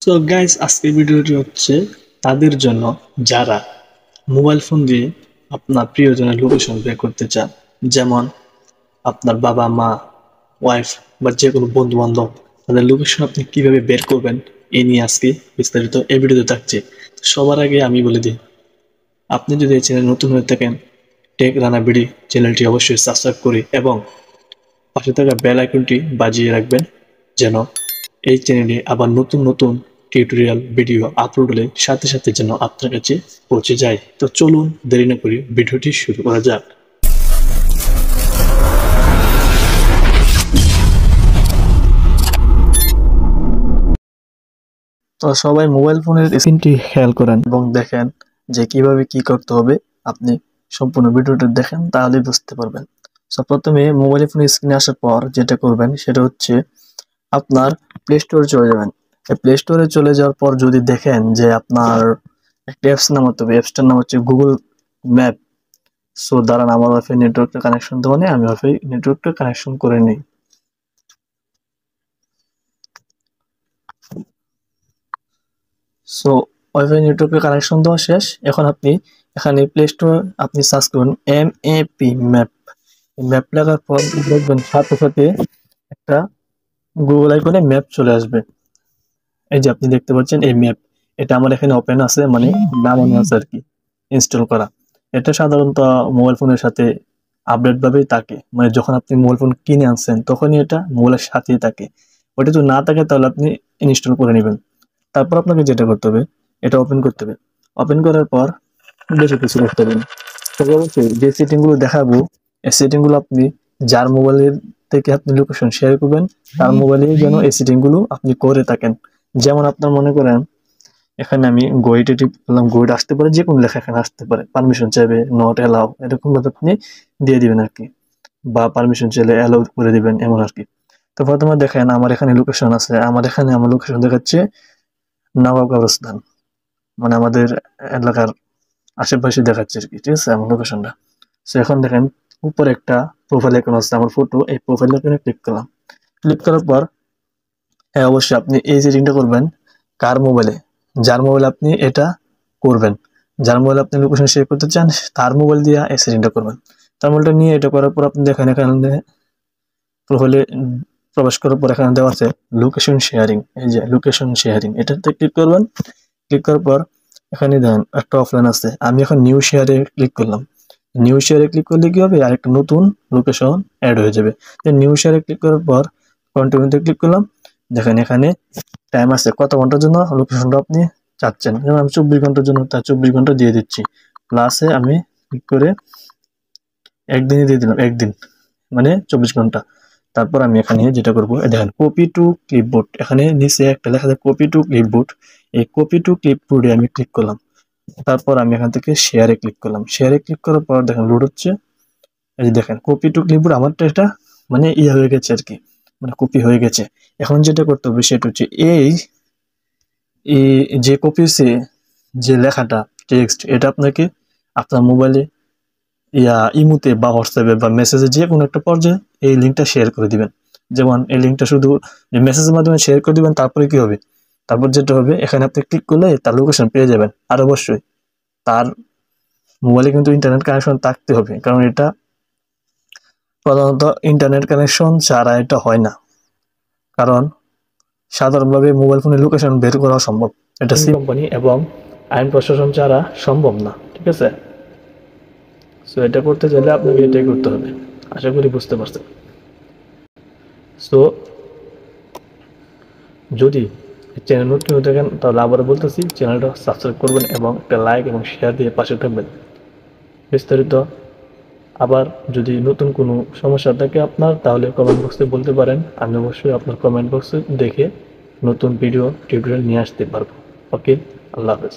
তো গাইস, আজকের ভিডিওটি হচ্ছে তাদের জন্য যারা মোবাইল ফোন দিয়ে আপনার প্রিয়জনের লোকেশন বের করতে চান। যেমন আপনার বাবা মা, ওয়াইফ বা যে কোনো বন্ধু বান্ধব, তাদের লোকেশন আপনি কিভাবে বের করবেন এই নিয়ে আজকে বিস্তারিত এই ভিডিওতে থাকছে। সবার আগে আমি বলে দিই, আপনি যদি এই চ্যানেল নতুন হয়ে থাকেন, টেক রানা বিডি চ্যানেলটি অবশ্যই সাবস্ক্রাইব করে এবং পাশে থাকা বেল আইকনটি বাজিয়ে রাখবেন, যেন এই চ্যানেলে আবার নতুন নতুন টিউটোরিয়াল ভিডিও আপলোড হলে সাথে সাথে যেন আপনার কাছে পৌঁছে যায়। তো চলুন দেরি না করে ভিডিওটি শুরু করা যাক। তো সবাই মোবাইল ফোনের স্ক্রিনটি খেয়াল করেন এবং দেখেন যে কিভাবে কি করতে হবে। আপনি সম্পূর্ণ ভিডিওটা দেখেন, তাহলে বুঝতে পারবেন। তো প্রথমে মোবাইল ফোনের স্ক্রিনে আসার পর যেটা করবেন সেটা হচ্ছে আপনার প্লে স্টোরে চলে যাবেন। প্লে স্টোরে চলে যাওয়ার পর যদি দেখেন যে আপনার একটা অ্যাপস নামাতে হবে, অ্যাপসটার নাম হচ্ছে গুগল ম্যাপ। সো দাঁড়ান, আমার ওয়াইফাই নেটওয়ার্কটা কানেকশন দেওয়া নেই, আমি ওয়াইফাই নেটওয়ার্কটা কানেকশন করে নিই। সো ওয়াইফাই নেটওয়ার্কের কানেকশন দেওয়া শেষ। এখন আপনি এখানে প্লে স্টোর আপনি সার্চ করুন MAP ম্যাপ। ম্যাপ লাগার পর দেখবেন সাথে সাথে একটা গুগল আইকনে ম্যাপ চলে আসবে। এই যে আপনি দেখতে পাচ্ছেন এই ম্যাপ, এটা আমার এখানে ওপেন আছে, মানে নামানো আছে আর কি, ইনস্টল করা। এটা সাধারণত মোবাইল ফোনের সাথে আপডেট ভাবেই থাকে, মানে যখন আপনি মোবাইল ফোন কিনে আনছেন তখনই এটা মোবাইলের সাথেই থাকে। ওটা যদি না থাকে তাহলে আপনি ইনস্টল করে নেবেন। তারপর আপনাকে যেটা করতে হবে, এটা ওপেন করতে হবে। ওপেন করার পর বেশি কিছু করতে হবে না। তবে অবশ্যই যে সেটিং গুলো দেখাবো, এই সেটিং গুলো আপনি যার মোবাইলের থেকে আপনি লোকেশন শেয়ার করবেন তার মোবাইলেই যেন এই সেটিং গুলো আপনি করে থাকেন। যেমন আপনার মনে করেন এখানে আমি গোয়েটে টিপ করলাম, গোয়েট আসতে পারে, যে কোনো লেখা এখানে আসতে পারে, পারমিশন চাইবে, নট অ্যালাউ এরকম ভাবে আপনি দিয়ে দিবেন আর কি, বা পারমিশন চাইলে অ্যালাউ করে দিবেন, এমন আর কি। তো প্রথমে দেখেন আমার এখানে লোকেশন আছে, আমার এখানে আমার লোকেশন দেখাচ্ছে নবাব কবরস্থান, মানে আমাদের এলাকার আশেপাশে দেখাচ্ছে আর কি, ঠিক আছে আমার লোকেশনটা। সো এখন দেখেন উপরে একটা প্রোফাইল আইকন আছে, আমার ফটো, এই প্রোফাইল আইকনে ক্লিক করলাম। ক্লিক করার পর হ্যাঁ, অবশ্যই আপনি এই সেটিংটা করবেন কার মোবাইলে, যার মোবাইলে আপনি এটা করবেন, যার মোবাইলে আপনি লোকেশন শেয়ার করতে চান তার মোবাইল দিয়ে এই সেটিংটা করবেন। তার মোবাইলটা নিয়ে এটা করার পর আপনি দেখেন এখানে প্রোফাইলে প্রবেশ করার পর এখানে দেওয়া আছে লোকেশন শেয়ারিং। এই যে লোকেশন শেয়ারিং, এটাতে ক্লিক করবেন। ক্লিক করার পর এখানে দেখেন একটা অফলাইন আছে, আমি এখন নিউ শেয়ারে ক্লিক করলাম। নিউ শেয়ারে ক্লিক করলে কি হবে, আরেকটা নতুন লোকেশন অ্যাড হয়ে যাবে। নিউ শেয়ারে ক্লিক করার পর কন্টিনিউতে ক্লিক করলাম। দেখেন এখানে টাইম আছে কত ঘন্টার জন্য লোকেশনটা আপনি চাচ্ছেন, যেমন আমি 24 ঘন্টার জন্য, তার 24 ঘন্টা দিয়ে দিচ্ছি। প্লাসে আমি ক্লিক করে একদিনই দিয়ে দিলাম, একদিন মানে 24 ঘন্টা। তারপর আমি এখানে যেটা করবো, দেখেন কপি টু ক্লিপবোর্ড, এখানে নিচে একটা লেখা আছে কপি টু ক্লিপবোর্ড। এই কপি টু ক্লিপবোর্ডে আমি ক্লিক করলাম। তারপর আমি এখান থেকে শেয়ারে ক্লিক করলাম। শেয়ারে ক্লিক করার পর দেখেন লোড হচ্ছে। এই যে দেখেন কপি টু ক্লিপবোর্ড, আমারটা এটা মানে হয়ে গেছে আর কি, মানে কপি হয়ে গেছে। এখন যেটা করতে হবে সেটা হচ্ছে এই যে কপিছে যে লেখাটা টেক্সট, এটা আপনাকে আপনার মোবাইলে ইমুতে বা হোয়াটসঅ্যাপে বা মেসেজে যে কোনো একটা পর্যায়ে এই লিঙ্কটা শেয়ার করে দিবেন। যেমন এই লিঙ্কটা শুধু মেসেজের মাধ্যমে শেয়ার করে দিবেন, তারপরে কি হবে, তারপর যেটা হবে এখানে আপনি ক্লিক করলে তার লোকেশন পেয়ে যাবেন। আর অবশ্যই তার মোবাইলে কিন্তু ইন্টারনেট কানেকশন থাকতে হবে, কারণ এটা প্রধানত ইন্টারনেট কানেকশন ছাড়া এটা হয় না। কারণ সাধারণভাবে মোবাইল ফোনের লোকেশন বের করা সম্ভব, এটা সিম কোম্পানি এবং আইন প্রশাসন ছাড়া সম্ভব না, ঠিক আছে। সো এটা করতে চাইলে আপনাকে এটাই করতে হবে। আশা করি বুঝতে পারছেন। সো যদি চ্যানেল নতুন হয়ে থাকেন তাহলে আবার বলতেছি, চ্যানেলটা সাবস্ক্রাইব করবেন এবং একটা লাইক এবং শেয়ার দিয়ে পাশে থাকবেন। বিস্তারিত আবার যদি নতুন কোনো সমস্যা থাকে আপনার, তাহলে কমেন্ট বক্সে বলতে পারেন, আমি অবশ্যই আপনার কমেন্ট বক্সে দেখে নতুন ভিডিও টিউটোরিয়াল নিয়ে আসতে পারবো। ওকে, আল্লাহ হাফেজ।